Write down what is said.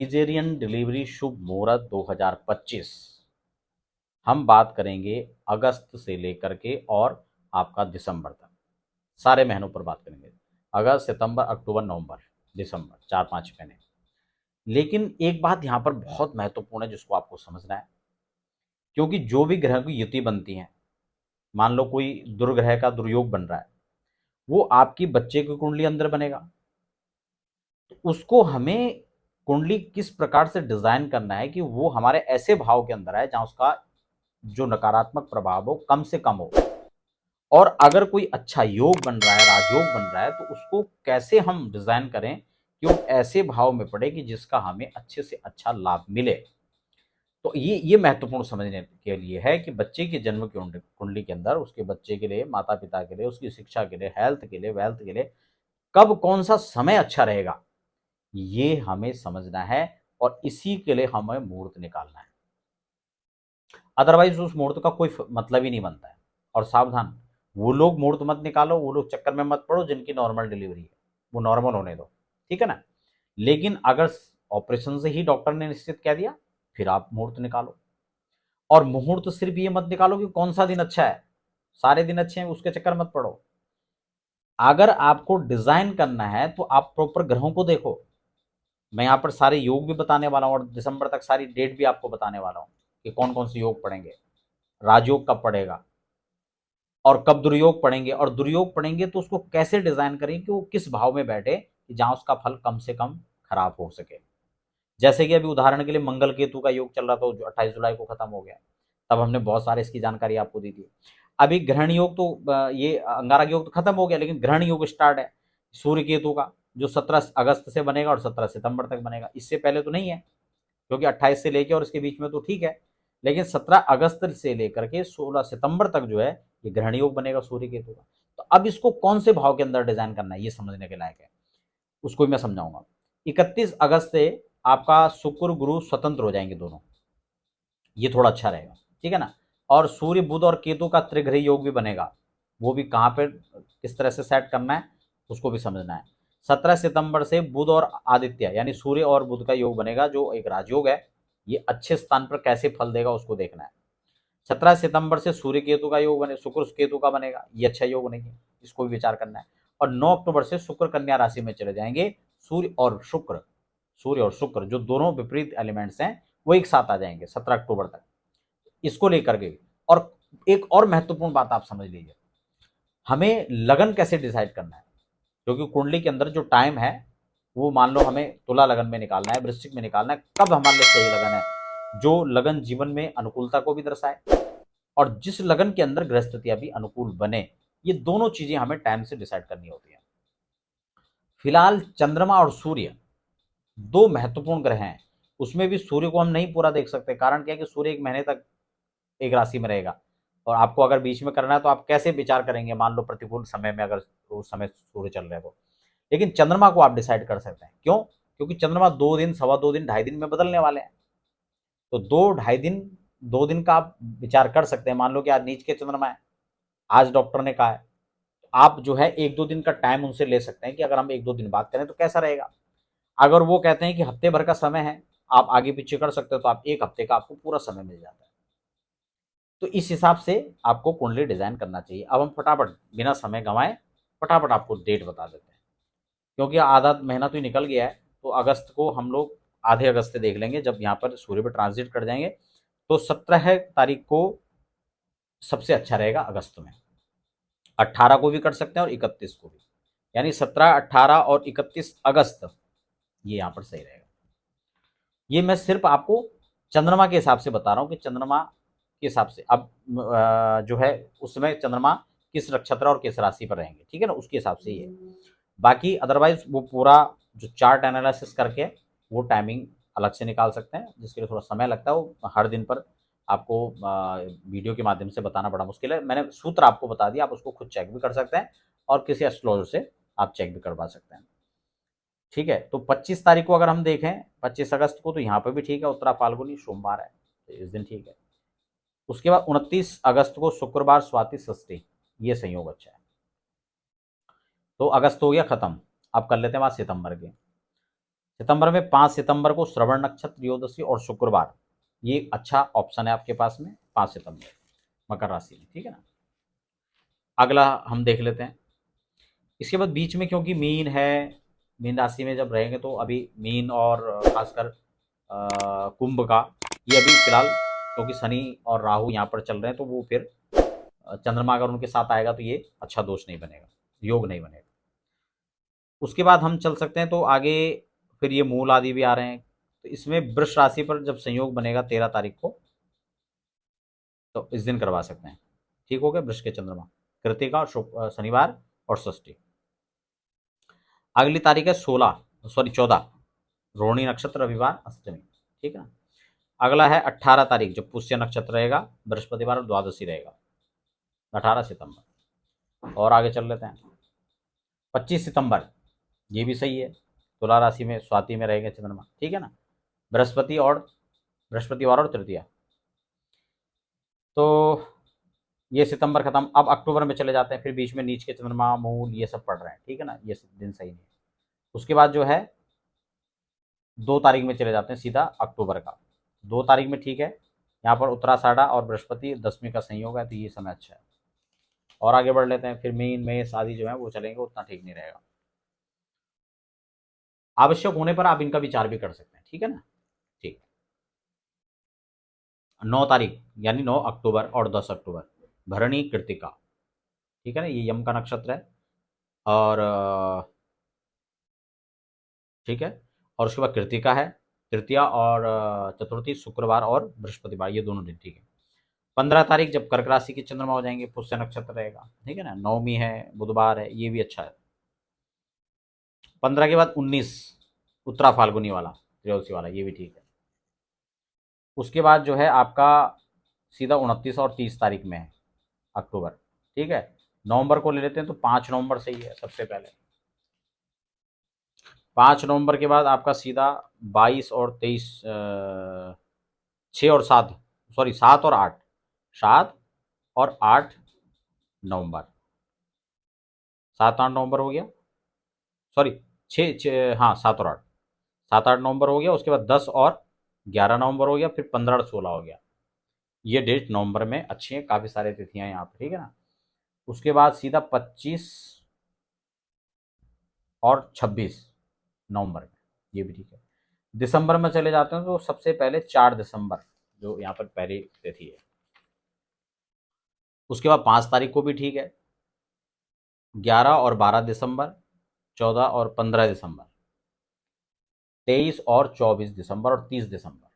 Caesarean delivery शुभ मुहूर्त 2025 हम बात करेंगे अगस्त से लेकर के और आपका दिसंबर तक, सारे महीनों पर बात करेंगे। अगस्त, सितंबर, अक्टूबर, नवंबर, दिसंबर, 4-5 महीने। लेकिन एक बात यहाँ पर बहुत महत्वपूर्ण है जिसको आपको समझना है, क्योंकि जो भी ग्रह की युति बनती है, मान लो कोई दुर्ग्रह का दुर्योग बन रहा है, वो आपकी बच्चे की कुंडली अंदर बनेगा, तो उसको हमें कुंडली किस प्रकार से डिजाइन करना है कि वो हमारे ऐसे भाव के अंदर आए जहां उसका जो नकारात्मक प्रभाव हो कम से कम हो। और अगर कोई अच्छा योग बन रहा है, राजयोग बन रहा है, तो उसको कैसे हम डिजाइन करें कि वो ऐसे भाव में पड़े कि जिसका हमें अच्छे से अच्छा लाभ मिले। तो ये महत्वपूर्ण समझने के लिए है कि बच्चे की जन्म की कुंडली के अंदर उसके बच्चे के लिए, माता पिता के लिए, उसकी शिक्षा के लिए, हेल्थ के लिए, वेल्थ के लिए कब कौन सा समय अच्छा रहेगा, ये हमें समझना है। और इसी के लिए हमें मुहूर्त निकालना है, अदरवाइज उस मुहूर्त का कोई मतलब ही नहीं बनता है। और सावधान, वो लोग मुहूर्त मत निकालो, वो लोग चक्कर में मत पड़ो जिनकी नॉर्मल डिलीवरी है, वो नॉर्मल होने दो, ठीक है ना। लेकिन अगर ऑपरेशन से ही डॉक्टर ने निश्चित कह दिया, फिर आप मुहूर्त निकालो। और मुहूर्त सिर्फ ये मत निकालो कि कौन सा दिन अच्छा है, सारे दिन अच्छे हैं उसके चक्कर मत पड़ो। अगर आपको डिजाइन करना है तो आप प्रॉपर ग्रहों को देखो। मैं यहाँ पर सारे योग भी बताने वाला हूँ और दिसंबर तक सारी डेट भी आपको बताने वाला हूँ कि कौन कौन से योग पड़ेंगे, राजयोग कब पड़ेगा और कब दुर्योग पड़ेंगे, और दुर्योग पड़ेंगे तो उसको कैसे डिजाइन करें कि वो किस भाव में बैठे कि जहां उसका फल कम से कम खराब हो सके। जैसे कि अभी उदाहरण के लिए मंगल केतु का योग चल रहा था जो 28 जुलाई को खत्म हो गया, तब हमने बहुत सारे इसकी जानकारी आपको दी थी। अभी ग्रहण योग तो ये अंगारक योग तो खत्म हो गया, लेकिन ग्रहण योग स्टार्ट है सूर्य केतु का, जो 17 अगस्त से बनेगा और 17 सितंबर तक बनेगा। इससे पहले तो नहीं है, क्योंकि 28 से लेकर और इसके बीच में तो ठीक है, लेकिन 17 अगस्त से लेकर के 16 सितंबर तक जो है ये ग्रहण योग बनेगा सूर्य केतु का। तो अब इसको कौन से भाव के अंदर डिजाइन करना है ये समझने के लायक है, उसको भी मैं समझाऊंगा। 31 अगस्त से आपका शुक्र गुरु स्वतंत्र हो जाएंगे दोनों, ये थोड़ा अच्छा रहेगा, ठीक है ना। और सूर्य बुध और केतु का त्रिग्रही योग भी बनेगा, वो भी कहाँ पर किस तरह से सेट करना है उसको भी समझना है। 17 सितंबर से बुध और आदित्य यानी सूर्य और बुध का योग बनेगा जो एक राजयोग है, ये अच्छे स्थान पर कैसे फल देगा उसको देखना है। 17 सितंबर से सूर्य केतु का योग बने, शुक्र केतु का बनेगा, ये अच्छा योग नहीं है, इसको भी विचार करना है। और 9 अक्टूबर से शुक्र कन्या राशि में चले जाएंगे, सूर्य और शुक्र जो दोनों विपरीत एलिमेंट्स हैं वो एक साथ आ जाएंगे 17 अक्टूबर तक, इसको लेकर के। और एक और महत्वपूर्ण बात आप समझ लीजिए, हमें लगन कैसे डिसाइड करना है, क्योंकि कुंडली के अंदर जो टाइम है वो मान लो हमें तुला लगन में निकालना है, वृश्चिक में निकालना है, कब हमारे लिए सही लगन है जो लगन जीवन में अनुकूलता को भी दर्शाए और जिस लगन के अंदर गृहस्थितियां भी अनुकूल बने। ये दोनों चीजें हमें टाइम से डिसाइड करनी होती है। फिलहाल चंद्रमा और सूर्य दो महत्वपूर्ण ग्रह हैं, उसमें भी सूर्य को हम नहीं पूरा देख सकते, कारण क्या है कि सूर्य एक महीने तक एक राशि में रहेगा, और आपको अगर बीच में करना है तो आप कैसे विचार करेंगे, मान लो प्रतिकूल समय में अगर उस समय सूर्य चल रहे हैं तो। लेकिन चंद्रमा को आप डिसाइड कर सकते हैं, क्यों? क्योंकि चंद्रमा 2 दिन, सवा 2 दिन, 2.5 दिन में बदलने वाले हैं। तो 2-2.5 दिन, 2 दिन का आप विचार कर सकते हैं। मान लो कि आज नीच के चंद्रमा है, आज डॉक्टर ने कहा है, तो आप जो है 1-2 दिन का टाइम उनसे ले सकते हैं कि अगर हम 1-2 दिन बात करें तो कैसा रहेगा। अगर वो कहते हैं कि हफ्ते भर का समय है, आप आगे पीछे कर सकते हो, तो आप 1 हफ्ते का आपको पूरा समय मिल जाता है। तो इस हिसाब से आपको कुंडली डिजाइन करना चाहिए। अब हम फटाफट बिना समय गंवाए फटाफट आपको डेट बता देते हैं, क्योंकि आधा महीना तो ही निकल गया है। तो अगस्त को हम लोग आधे अगस्त से देख लेंगे, जब यहाँ पर सूर्य पर ट्रांजिट कर जाएंगे। तो 17 तारीख को सबसे अच्छा रहेगा अगस्त में, 18 को भी कर सकते हैं और 31 को भी, यानी 17, 18 और 31 अगस्त, ये यहाँ पर सही रहेगा। ये मैं सिर्फ आपको चंद्रमा के हिसाब से बता रहा हूँ कि चंद्रमा के हिसाब से अब जो है उस समय चंद्रमा किस नक्षत्र और किस राशि पर रहेंगे, ठीक है ना, उसके हिसाब से ही है। बाकी अदरवाइज वो पूरा जो चार्ट एनालिसिस करके वो टाइमिंग अलग से निकाल सकते हैं, जिसके लिए थोड़ा समय लगता है, वो हर दिन पर आपको वीडियो के माध्यम से बताना बड़ा मुश्किल है। मैंने सूत्र आपको बता दिया, आप उसको खुद चेक भी कर सकते हैं और किसी एस्ट्रोलॉजर से आप चेक भी करवा सकते हैं, ठीक है। तो 25 तारीख को अगर हम देखें, 25 अगस्त को, तो यहाँ पर भी ठीक है, उत्तरा फाल्गुनी सोमवार है, तो इस दिन ठीक है। उसके बाद 29 अगस्त को शुक्रवार स्वाति षष्ठी, ये संयोग अच्छा है। तो अगस्त हो गया खत्म, अब कर लेते हैं बात सितंबर के। सितंबर में 5 सितंबर को श्रवण नक्षत्र, त्रयोदशी और शुक्रवार, ये अच्छा ऑप्शन है आपके पास में 5 सितंबर मकर राशि में, ठीक है ना। अगला हम देख लेते हैं। इसके बाद बीच में क्योंकि मीन है, मीन राशि में जब रहेंगे तो अभी मीन और खासकर कुंभ का, ये अभी फिलहाल क्योंकि शनि और राहु यहाँ पर चल रहे हैं तो वो फिर चंद्रमा अगर उनके साथ आएगा तो ये अच्छा दोष नहीं बनेगा, योग नहीं बनेगा। उसके बाद हम चल सकते हैं तो आगे फिर ये मूल आदि भी आ रहे हैं, तो इसमें वृष राशि पर जब संयोग बनेगा 13 तारीख को, तो इस दिन करवा सकते हैं। ठीक हो गया, वृष के चंद्रमा, कृतिका और शनिवार और षष्ठी। अगली तारीख है 14 रोहिणी नक्षत्र, रविवार, अष्टमी, ठीक है ना। अगला है 18 तारीख जब पुष्य नक्षत्र रहेगा, बृहस्पतिवार और द्वादशी रहेगा, 18 सितंबर। और आगे चल लेते हैं 25 सितंबर, ये भी सही है, तुला राशि में स्वाति में रहेंगे चंद्रमा, ठीक है ना। बृहस्पतिवार और तृतीया। तो ये सितंबर खत्म, अब अक्टूबर में चले जाते हैं, फिर बीच में नीच के चंद्रमा, मूल, ये सब पड़ रहे हैं, ठीक है ना, ये दिन सही नहीं है। उसके बाद जो है 2 तारीख में चले जाते हैं सीधा अक्टूबर का, 2 तारीख में ठीक है, यहाँ पर उत्तराषाढ़ा और बृहस्पति दशमी का संयोग है, तो ये समय अच्छा है। और आगे बढ़ लेते हैं, फिर मीन मेष आदि जो है वो चलेंगे, उतना ठीक नहीं रहेगा। आवश्यक होने पर आप इनका विचार भी कर सकते हैं, ठीक है ना। ठीक, 9 तारीख यानी 9 अक्टूबर और 10 अक्टूबर, भरणी कृतिका, ठीक है ना, ये यम का नक्षत्र है। और ठीक है, और उसके बाद कृतिका है, तृतीया और चतुर्थी शुक्रवार और बृहस्पतिवार, ये दोनों दिन ठीक है। 15 तारीख जब कर्क राशि के चंद्रमा हो जाएंगे, पुष्य नक्षत्र रहेगा, ठीक है ना, नवमी है, बुधवार है, ये भी अच्छा है। 15 के बाद 19 उत्तरा फाल्गुनी वाला, त्रयोदशी वाला, ये भी ठीक है। उसके बाद जो है आपका सीधा 29 और 30 तारीख में है अक्टूबर, ठीक है। नवंबर को ले लेते हैं तो 5 नवंबर सही है सबसे पहले। 5 नवंबर के बाद आपका सीधा 22 और 23, 6 और 7, सॉरी 7 और 8, 7 और 8 नवंबर, 7 8 नवंबर हो गया, सॉरी 6 6, हाँ 7 और 8, 7 8 नवंबर हो गया। उसके बाद 10 और 11 नवंबर हो गया, फिर 15 और 16 हो गया। ये डेट नवंबर में अच्छी है, काफ़ी सारे तिथियां यहाँ पर, ठीक है ना। उसके बाद सीधा 25 और 26 नवंबर में, ये भी ठीक है। दिसंबर में चले जाते हैं तो सबसे पहले 4 दिसंबर जो यहाँ पर पहली तिथि है। उसके बाद 5 तारीख को भी ठीक है, 11 और 12 दिसंबर, 14 और 15 दिसंबर, 23 और 24 दिसंबर और 30 दिसंबर,